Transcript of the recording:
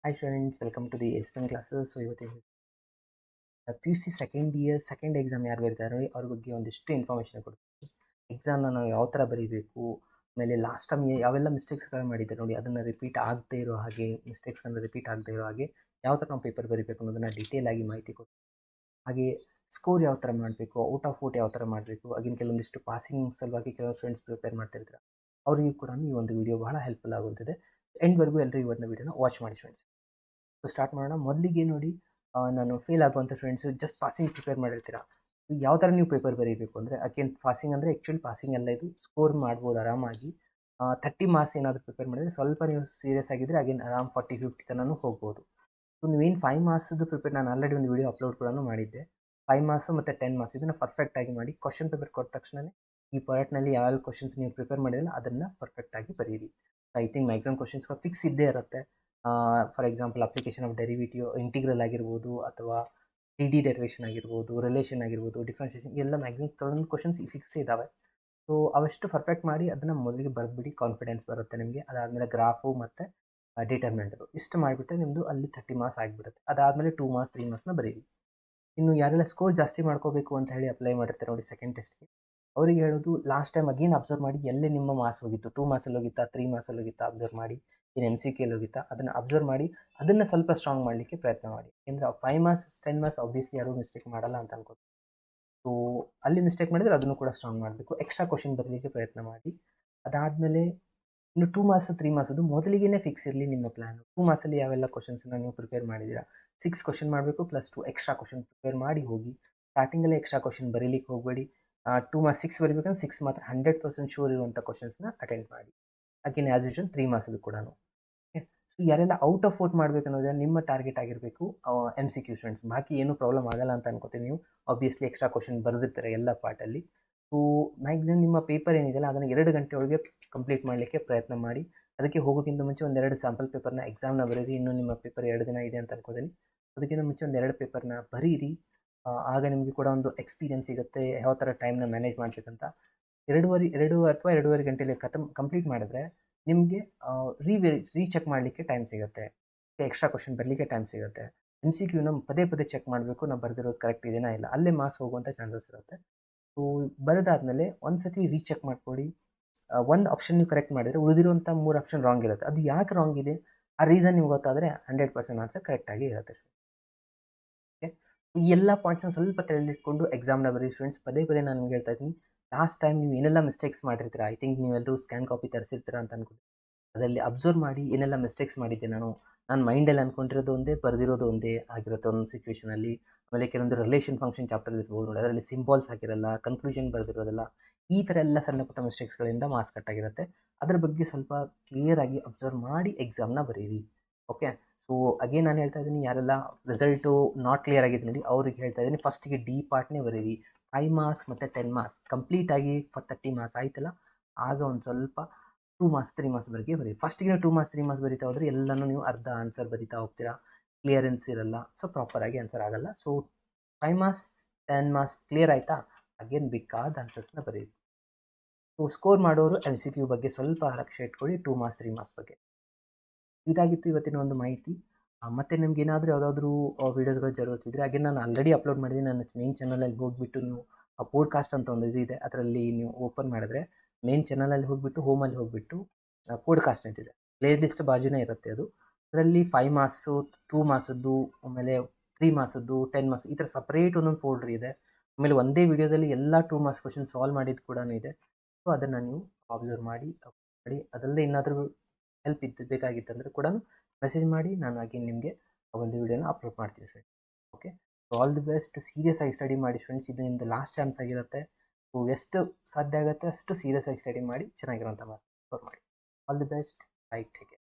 Hi friends, welcome to the SPM classes. So ಇವತ್ತಿನ P U C second year second exam ಯಾರು ಬರೀತಾರೆ ನೋಡಿ ಅವ್ರ ಬಗ್ಗೆ ಒಂದಿಷ್ಟು ಇನ್ಫಾರ್ಮೇಷನ್ ಕೊಡ್ತೀವಿ. ಎಕ್ಸಾಮ್ನ ನಾವು ಯಾವ ಥರ ಬರೀಬೇಕು, ಆಮೇಲೆ ಲಾಸ್ಟ್ ಟೈಮ್ ಯಾವೆಲ್ಲ ಮಿಸ್ಟೇಕ್ಸ್ಗಳು ಮಾಡಿದ್ದಾರೆ ನೋಡಿ ಅದನ್ನು ರಿಪೀಟ್ ಆಗದೇ ಇರೋ ಹಾಗೆ, ಮಿಸ್ಟೇಕ್ಸ್ಗಳನ್ನ ರಿಪೀಟ್ ಆಗದೇ ಇರೋ ಹಾಗೆ ಯಾವ ಥರ ನಾವು ಪೇಪರ್ ಬರೀಬೇಕು ಅನ್ನೋದನ್ನು ಡೀಟೇಲ್ ಆಗಿ ಮಾಹಿತಿ ಕೊಡ್ತೀವಿ. ಹಾಗೆ ಸ್ಕೋರ್ ಯಾವ ಥರ ಮಾಡಬೇಕು, ಔಟ್ ಆಫ್ ಔಟ್ ಯಾವ ಥರ ಮಾಡಬೇಕು, ಆಗಿನ ಕೆಲವೊಂದಿಷ್ಟು ಪಾಸಿಂಗ್ ಸಲುವಾಗಿ ಕೆಲವು ಫ್ರೆಂಡ್ಸ್ ಪ್ರಿಪೇರ್ ಮಾಡ್ತಿರ್ತಾರೆ, ಅವರಿಗೂ ಕೂಡ ಈ ಒಂದು ವಿಡಿಯೋ ಬಹಳ ಹೆಲ್ಪ್ಫುಲ್ ಆಗುತ್ತದೆ. ಎಂಡ್ವರೆಗೂ ಎಲ್ಲರೂ ಇವತ್ತಿನ ವಿಡಿಯೋನ ವಾಚ್ ಮಾಡಿ ಫ್ರೆಂಡ್ಸ್. ಸೊ ಸ್ಟಾರ್ಟ್ ಮಾಡೋಣ. ಮೊದಲಿಗೆ ನೋಡಿ, ನಾನು ಫೇಲ್ ಆಗುವಂಥ ಫ್ರೆಂಡ್ಸು ಜಸ್ಟ್ ಪಾಸಿಂಗ್ ಪ್ರಿಪೇರ್ ಮಾಡಿರ್ತೀರಾ. ಯಾವ ಥರ ನೀವು ಪೇಪರ್ ಬರೀಬೇಕು ಅಂದರೆ, ಅಗೇನ್ ಪಾಸಿಂಗ್ ಅಂದರೆ ಆ್ಯಕ್ಚುಲಿ ಪಾಸಿಂಗ್ ಎಲ್ಲ ಇದು ಸ್ಕೋರ್ ಮಾಡ್ಬೋದು ಆರಾಮಾಗಿ. 30 ಮಾರ್ಕ್ಸ್ ಏನಾದರೂ ಪ್ರಿಪೇರ್ ಮಾಡಿದರೆ ಸ್ವಲ್ಪ ನೀವು ಸೀರಿಯಸ್ ಆಗಿದ್ದರೆ ಅಗೇನ್ ಆರಾಮ್ 40-50 ತನೂ ಹೋಗ್ಬೋದು. ಸೊ ನೀವೇನು 5 ಮಾರ್ಕ್ಸ್ದು ಪ್ರಿಪೇರ್, ನಾನು ಆಲ್ರೆಡಿ ಒಂದು ವಿಡಿಯೋ ಅಪ್ಲೋಡ್ ಕೂಡ ಮಾಡಿದ್ದೆ. 5 ಮಾರ್ಕ್ಸು ಮತ್ತು 10 ಮಾರ್ಕ್ಸ್ ಇದನ್ನು ಪರ್ಫೆಕ್ಟಾಗಿ ಮಾಡಿ ಕ್ವಶನ್ ಪೇಪರ್ ಕೊಟ್ಟ ತಕ್ಷಣವೇ ಈ ಪಾರ್ಟ್ನಲ್ಲಿ ಯಾವ್ಯಾವ ಕ್ವಶನ್ಸ್ ನೀವು ಪ್ರಿಪೇರ್ ಮಾಡಿದ್ರೆ ಅದನ್ನು ಪರ್ಫೆಕ್ಟಾಗಿ ಬರೀರಿ. ಐ ಥಿಂಕ್ ಮ್ಯಾಕ್ಸಿಮಮ್ ಕ್ವಶನ್ಸ್ಗಳು ಫಿಕ್ಸ್ ಇದ್ದೇ ಇರುತ್ತೆ. For example application of derivative, integral ಆಗಿರ್ಬೋದು, ಅಥವಾ ಡಿ ಡಿ ಡೆರಿವೇಷನ್ ಆಗಿರ್ಬೋದು, ರಿಲೇಷನ್ ಆಗಿರ್ಬೋದು, ಡಿಫ್ರೆನ್ಷಿಯೇಷನ್, ಎಲ್ಲ ಮ್ಯಾಕ್ಸಿಮಮ್ ಕೆಲವೊಂದು ಕ್ವಶನ್ಸ್ ಫಿಕ್ಸ್ ಇದ್ದಾವೆ. ಸೊ ಅವಷ್ಟು ಪರ್ಫೆಕ್ಟ್ ಮಾಡಿ ಅದನ್ನು ಮೊದಲಿಗೆ ಬರೆದ್ಬಿಡಿ, ಕಾನ್ಫಿಡೆನ್ಸ್ ಬರುತ್ತೆ ನಿಮಗೆ. ಅದಾದಮೇಲೆ ಗ್ರಾಫು ಮತ್ತು ಡಿಟರ್ಮಿನೆಂಟು ಇಷ್ಟು ಮಾಡಿಬಿಟ್ರೆ ನಿಮ್ಮದು ಅಲ್ಲಿ 30 ಮಾರ್ಕ್ಸ್ ಆಗಿಬಿಡುತ್ತೆ. ಅದಾದಮೇಲೆ 2 ಮಾರ್ಕ್ಸ್ 3 ಮಾರ್ಕ್ಸ್ನ ಬರೀರಿ. ಇನ್ನು ಯಾರೆಲ್ಲ ಸ್ಕೋರ್ ಜಾಸ್ತಿ ಮಾಡ್ಕೋಬೇಕು ಅಂತ ಹೇಳಿ ಅಪ್ಲೈ ಮಾಡಿರ್ತಾರೆ ನೋಡಿ ಸೆಕೆಂಡ್ ಟೆಸ್ಟ್ಗೆ, ಅವರಿಗೆ ಹೇಳೋದು ಲಾಸ್ಟ್ ಟೈಮ್ ಅಗೇನ್ ಅಬ್ಸರ್ವ್ ಮಾಡಿ ಎಲ್ಲಿ ನಿಮ್ಮ ಮಾರ್ಕ್ಸ್ ಹೋಗಿತ್ತು, 2 ಮಾರ್ಕ್ಸಲ್ಲಿ ಹೋಗಿತ್ತಾ, 3 ಮಾರ್ಕ್ಸಲ್ಲಿ ಹೋಗಿತ್ತಾ ಅಬ್ಸರ್ವ್ ಮಾಡಿ, ಏನು MCQಯಲ್ಲಿ ಹೋಗಿತ್ತಾ ಅದನ್ನು ಅಬ್ಸರ್ವ್ ಮಾಡಿ ಅದನ್ನು ಸ್ವಲ್ಪ ಸ್ಟ್ರಾಂಗ್ ಮಾಡಲಿಕ್ಕೆ ಪ್ರಯತ್ನ ಮಾಡಿ. ಯಾಕೆಂದರೆ 5 ಮಾರ್ಕ್ಸ್ 10 ಮಾರ್ಕ್ಸ್ ಆಬ್ವಿಯಸ್ಲಿ ಯಾರೂ ಮಿಸ್ಟೇಕ್ ಮಾಡಲ್ಲ ಅಂತ ಅನ್ಕೋತೀನಿ. ಸೊ ಅಲ್ಲಿ ಮಿಸ್ಟೇಕ್ ಮಾಡಿದರೆ ಅದನ್ನು ಕೂಡ ಸ್ಟ್ರಾಂಗ್ ಮಾಡಬೇಕು. ಎಕ್ಸ್ಟ್ರಾ ಕ್ವಶನ್ ಬರಲಿಕ್ಕೆ ಪ್ರಯತ್ನ ಮಾಡಿ. ಅದಾದಮೇಲೆ ಇನ್ನು 2 ಮಾರ್ಕ್ಸ್ 3 ಮಾರ್ಕ್ಸದು ಮೊದಲಿಗೆ ಫಿಕ್ಸ್ ಇರಲಿ ನಿಮ್ಮ ಪ್ಲ್ಯಾನು. 2 ಮಾರ್ಕ್ಸಲ್ಲಿ ಯಾವೆಲ್ಲ ಕ್ವಶನ್ಸನ್ನು ನೀವು ಪ್ರಿಪೇರ್ ಮಾಡಿದ್ದೀರಾ, 6 ಕ್ವಶನ್ ಮಾಡಬೇಕು ಪ್ಲಸ್ 2 ಎಕ್ಸ್ಟ್ರಾ ಕ್ವಶನ್ ಪ್ರಿಪೇರ್ ಮಾಡಿ ಹೋಗಿ. ಸ್ಟಾರ್ಟಿಂಗಲ್ಲೇ ಎಕ್ಸ್ಟ್ರಾ ಕ್ವಶನ್ ಬರೀಲಿಕ್ಕೆ ಹೋಗಬೇಡಿ. 2 ಮಾರ್ಕ್ಸ್ 6 ಬರೀಬೇಕಂದ್ರೆ 6 ಮಾತ್ರ 100% ಶೂರ್ ಇರುವಂಥ ಕ್ವಶನ್ಸ್ನ ಅಟೆಂಡ್ ಮಾಡಿ. ಅಗೇನ್ ಆ್ಯಸ್ ಯೂಶುವಲ್ 3 ಮಾರ್ಕ್ಸದು ಕೂಡ. ಓಕೆ, ಸೊ ಯಾರೆಲ್ಲ ಔಟ್ ಆಫ್ ಔಟ್ ಮಾಡಬೇಕನ್ನೋದೇ ನಿಮ್ಮ ಟಾರ್ಗೆಟ್ ಆಗಿರಬೇಕು. MCQ ಸ್ಟೂಡೆಂಟ್ಸ್ ಬಾಕಿ ಏನೂ ಪ್ರಾಬ್ಲಮ್ ಆಗಲ್ಲ ಅಂತ ಅನ್ಕೋತೀನಿ. ನೀವು ಆಬ್ವಿಯಸ್ಲಿ ಎಕ್ಸ್ಟ್ರಾ ಕ್ವಶನ್ ಬರೆದಿರ್ತಾರೆ ಎಲ್ಲ ಪಾರ್ಟಲ್ಲಿ. ಸೊ ಮ್ಯಾಕ್ಸಿಮಮ್ ನಿಮ್ಮ ಪೇಪರ್ ಏನಿದೆಯಲ್ಲ ಅದನ್ನು 2 ಗಂಟೆ ಒಳಗೆ ಕಂಪ್ಲೀಟ್ ಮಾಡಲಿಕ್ಕೆ ಪ್ರಯತ್ನ ಮಾಡಿ. ಅದಕ್ಕೆ ಹೋಗೋಕ್ಕಿಂತ ಮುಂಚೆ ಒಂದೆರಡು ಸ್ಯಾಂಪಲ್ ಪೇಪರ್ನ ಎಕ್ಸಾಮ್ನ ಬರೀರಿ. ಇನ್ನೂ ನಿಮ್ಮ ಪೇಪರ್ 2 ದಿನ ಇದೆ ಅಂತ ಅನ್ಕೋತೀನಿ. ಅದಕ್ಕಿಂತ ಮುಂಚೆ ಒಂದೆರಡು ಪೇಪರ್ನ ಬರೀರಿ. ಆಗ ನಿಮಗೆ ಕೂಡ ಒಂದು ಎಕ್ಸ್ಪೀರಿಯನ್ಸ್ ಸಿಗುತ್ತೆ ಯಾವ ಥರ ಟೈಮ್ನ ಮ್ಯಾನೇಜ್ ಮಾಡಬೇಕಂತ. 2 ಅಥವಾ 2.5 ಗಂಟೆಲಿ ಕಂಪ್ಲೀಟ್ ಮಾಡಿದ್ರೆ ನಿಮಗೆ ರೀಚೆಕ್ ಮಾಡಲಿಕ್ಕೆ ಟೈಮ್ ಸಿಗುತ್ತೆ, ಎಕ್ಸ್ಟ್ರಾ ಕ್ವಶನ್ ಬರಲಿಕ್ಕೆ ಟೈಮ್ ಸಿಗುತ್ತೆ. MCQನ ಪದೇ ಪದೇ ಚೆಕ್ ಮಾಡಬೇಕು, ನಾವು ಬರೆದಿರೋದು ಕರೆಕ್ಟ್ ಇದೆಯಾ ಇಲ್ಲ, ಅಲ್ಲೇ ಮಾರ್ಕ್ಸ್ ಹೋಗುವಂಥ ಚಾನ್ಸಸ್ ಇರುತ್ತೆ. ಸೊ ಬರೆದಾದ್ಮೇಲೆ ಒಂದು ಸತಿ ರೀಚೆಕ್ ಮಾಡ್ಕೊಳ್ಳಿ. ಒಂದು ಆಪ್ಷನ್ ನೀವು ಕರೆಕ್ಟ್ ಮಾಡಿದರೆ ಉಳಿದಿರುವಂಥ 3 ಆಪ್ಷನ್ ರಾಂಗ್ ಇರುತ್ತೆ. ಅದು ಯಾಕೆ ರಾಂಗ್ ಇದೆ ಆ ರೀಸನ್ ನಿಮ್ಗೆ ಗೊತ್ತಾದರೆ 100% ಆನ್ಸರ್ ಕರೆಕ್ಟಾಗಿ ಇರುತ್ತೆ. ಓಕೆ, ಈ ಎಲ್ಲ ಪಾಯಿಂಟ್ಸ್ನ ಸ್ವಲ್ಪ ತಲೆಯಲ್ಲಿಟ್ಕೊಂಡು ಎಕ್ಸಾಮ್ನ ಬರೀ ಸ್ಟೂಡೆಂಟ್ಸ್. ಪದೇ ಪದೇ ನಾನು ನಿಮ್ಗೆ ಹೇಳ್ತಾ ಇದ್ದೀನಿ, ಲಾಸ್ಟ್ ಟೈಮ್ ನೀವು ಏನೆಲ್ಲ ಮಿಸ್ಟೇಕ್ಸ್ ಮಾಡಿರ್ತೀರ, ಐ ಥಿಂಕ್ ನೀವೆಲ್ಲರೂ ಸ್ಕ್ಯಾನ್ ಕಾಪಿ ತರಿಸಿರ್ತೀರ ಅಂತ ಅನ್ಕೊಂಡು ಅದರಲ್ಲಿ ಅಬ್ಸರ್ವ್ ಮಾಡಿ ಏನೆಲ್ಲ ಮಿಸ್ಟೇಕ್ಸ್ ಮಾಡಿದ್ದೆ ನಾನು ಮೈಂಡಲ್ಲಿ ಅಂದ್ಕೊಂಡಿರೋದು ಒಂದೇ, ಬರೆದಿರೋದು ಒಂದೇ ಆಗಿರುತ್ತೆ ಒಂದೊಂದು ಸಿಚುವೇಷನಲ್ಲಿ. ಆಮೇಲೆ ಕೆಲವೊಂದು ರಿಲೇಷನ್ ಫಂಕ್ಷನ್ ಚಾಪ್ಟರ್ ಇರ್ಬೋದು ನೋಡಿ, ಅದರಲ್ಲಿ ಸಿಂಬಾಲ್ಸ್ ಹಾಕಿರಲ್ಲ, ಕನ್ಕ್ಲೂಷನ್ ಬರೆದಿರೋದಲ್ಲ, ಈ ಥರ ಎಲ್ಲ ಸಣ್ಣ ಪುಟ್ಟ ಮಿಸ್ಟೇಕ್ಸ್ಗಳಿಂದ ಮಾರ್ಕ್ಸ್ ಕಟ್ ಆಗಿರುತ್ತೆ. ಅದ್ರ ಬಗ್ಗೆ ಸ್ವಲ್ಪ ಕ್ಲಿಯರಾಗಿ ಅಬ್ಸರ್ವ್ ಮಾಡಿ ಎಕ್ಸಾಮ್ನ ಬರೀರಿ. ಓಕೆ, ಸೊ ಅಗೇನ್ ನಾನು ಹೇಳ್ತಾ ಇದ್ದೀನಿ, ಯಾರೆಲ್ಲ ರಿಸಲ್ಟು ನಾಟ್ ಕ್ಲಿಯರ್ ಆಗಿದೆ ನೋಡಿ ಅವ್ರಿಗೆ ಹೇಳ್ತಾ ಇದ್ದೀನಿ, ಫಸ್ಟಿಗೆ ಡಿ ಪಾರ್ಟ್ನೇ ಬರೀರಿ. 5 ಮಾರ್ಕ್ಸ್ ಮತ್ತು 10 ಮಾರ್ಕ್ಸ್ ಕಂಪ್ಲೀಟಾಗಿ 30 ಮಾರ್ಕ್ಸ್ ಆಯ್ತಲ್ಲ, ಆಗ ಒಂದು ಸ್ವಲ್ಪ 2 ಮಾರ್ಕ್ಸ್ 3 ಮಾರ್ಕ್ಸ್ ಬರೀ. ಫಸ್ಟಿಗೆ 2 ಮಾರ್ಕ್ಸ್ 3 ಮಾರ್ಕ್ಸ್ ಬರೀತಾ ಹೋದರೆ ಎಲ್ಲನೂ ನೀವು ಅರ್ಧ ಆನ್ಸರ್ ಬರೀತಾ ಹೋಗ್ತೀರಾ, ಕ್ಲಿಯರೆನ್ಸ್ ಇರಲ್ಲ, ಸೊ ಪ್ರಾಪರಾಗಿ ಆನ್ಸರ್ ಆಗಲ್ಲ. ಸೊ 5 ಮಾರ್ಕ್ಸ್ 10 ಮಾರ್ಕ್ಸ್ ಕ್ಲಿಯರ್ ಆಯಿತಾ, ಅಗೇನ್ ಬೇಕಾದ ಆನ್ಸರ್ಸ್ನ ಬರೀರಿ. ಸೊ ಸ್ಕೋರ್ ಮಾಡೋರು MCQ ಬಗ್ಗೆ ಸ್ವಲ್ಪ ಲಕ್ಷ್ಯ ಇಟ್ಕೊಳ್ಳಿ, 2 ಮಾರ್ಕ್ಸ್ 3 ಮಾರ್ಕ್ಸ್ ಬಗ್ಗೆ. ಇದಾಗಿತ್ತು ಇವತ್ತಿನ ಒಂದು ಮಾಹಿತಿ. ಮತ್ತು ನಿಮ್ಗೆ ಏನಾದರೂ ಯಾವುದಾದ್ರೂ ವೀಡಿಯೋಸ್ಗಳು ಜರುರುತ್ತಿದ್ದರೆ ಹಾಗೆ ನಾನು ಆಲ್ರೆಡಿ ಅಪ್ಲೋಡ್ ಮಾಡಿದ್ದೀನಿ ನನ್ನ ಮೇನ್ ಚಾನಲಲ್ಲಿ ಹೋಗಿಬಿಟ್ಟು ನೀವು ಪೋಡ್ಕಾಸ್ಟ್ ಅಂತ ಒಂದು ಇದು ಇದೆ, ಅದರಲ್ಲಿ ನೀವು ಓಪನ್ ಮಾಡಿದ್ರೆ ಮೇನ್ ಚಾನಲಲ್ಲಿ ಹೋಗಿಬಿಟ್ಟು ಹೋಮಲ್ಲಿ ಹೋಗಿಬಿಟ್ಟು ಪೋಡ್ಕಾಸ್ಟ್ ಅಂತಿದೆ, ಪ್ಲೇ ಲಿಸ್ಟ್ ಬಾಜುನೇ ಇರುತ್ತೆ ಅದು. ಅದರಲ್ಲಿ 5 ಮಾರ್ಕ್ಸು 2 ಮಾರ್ಕ್ಸದ್ದು, ಆಮೇಲೆ 3 ಮಾರ್ಕ್ಸದ್ದು, 10 ಮಾರ್ಕ್ಸ್, ಈ ಥರ ಸಪ್ರೇಟ್ ಒಂದೊಂದು ಫೋಲ್ಡ್ರ್ ಇದೆ. ಆಮೇಲೆ ಒಂದೇ ವಿಡಿಯೋದಲ್ಲಿ ಎಲ್ಲ 2 ಮಾರ್ಕ್ಸ್ ಕ್ವಶನ್ ಸಾಲ್ವ್ ಮಾಡಿದ್ದು ಕೂಡ ಇದೆ. ಸೊ ಅದನ್ನು ನೀವು ಅಬ್ಸರ್ವ್ ಮಾಡಿ. ಅದಲ್ಲದೆ ಏನಾದರೂ ಹೆಲ್ಪ್ ಬೇಕಾಗಿತ್ತಂದರೆ ಕೂಡ ಮೆಸೇಜ್ ಮಾಡಿ, ನಾನು ಅಗೇನ್ ನಿಮಗೆ ಒಂದು ವಿಡಿಯೋನ ಅಪ್ಲೋಡ್ ಮಾಡ್ತೀನಿ friends. Okay, so all the best. Serious ಆಗಿ ಸ್ಟಡಿ ಮಾಡಿ ಫ್ರೆಂಡ್ಸ್, ಇದು ನಿಮ್ಮದು ಲಾಸ್ಟ್ ಚಾನ್ಸ್ ಆಗಿರುತ್ತೆ. ಸೊ ಎಷ್ಟು ಸಾಧ್ಯ ಆಗುತ್ತೆ ಅಷ್ಟು ಸೀರಿಯಸ್ ಆಗಿ ಸ್ಟಡಿ ಮಾಡಿ ಚೆನ್ನಾಗಿರೋಂಥ ಮಾರ್ಕ್ಸ್ ಸ್ಕೋರ್ ಮಾಡಿ. All the best. Right, take care.